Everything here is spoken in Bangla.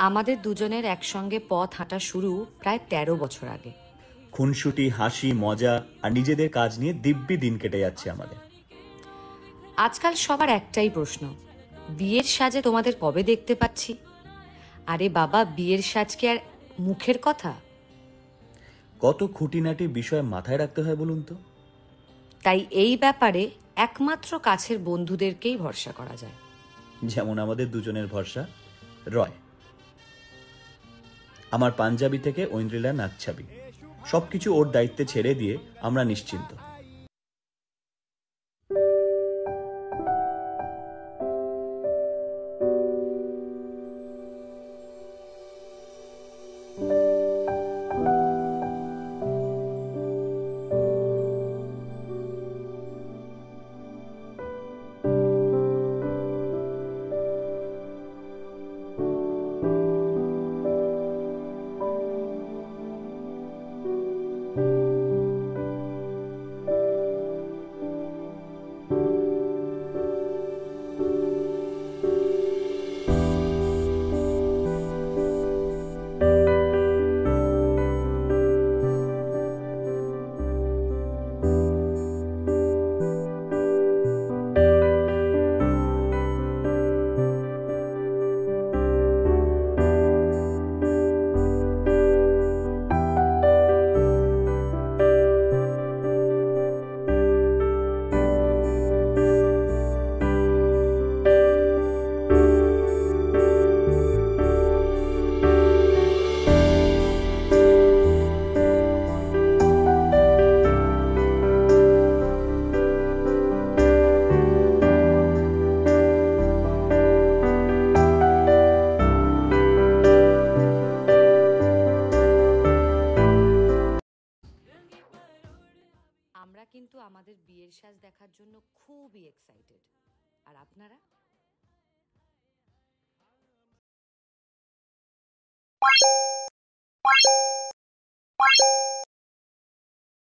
আমাদের দুজনের একসঙ্গে পথ হাঁটা শুরু প্রায় ১৩ বছর আগে। খুনসুটি, হাসি, মজা আর নিজেদের কাজ নিয়ে দিব্যি দিন কেটে যাচ্ছে আমাদের। আজকাল সবার একটাই প্রশ্ন, বিয়ের সাজে তোমাদের কবে দেখতে পাচ্ছি? আরে বাবা, বিয়ের সাজ কি আর মুখের কথা? কত খুঁটিনাটি বিষয় মাথায় রাখতে হয় বলুন তো। তাই এই ব্যাপারে একমাত্র কাছের বন্ধুদেরকেই ভরসা করা যায়। যেমন আমাদের দুজনের ভরসা রয়। আমার পাঞ্জাবি থেকে ঐন্দ্রিলা নাকছাবি, সবকিছু ওর দায়িত্বে ছেড়ে দিয়ে আমরা নিশ্চিন্ত। আমরা কিন্তু আমাদের বিয়ের সাজ দেখার জন্য খুবই এক্সাইটেড। আর আপনারা?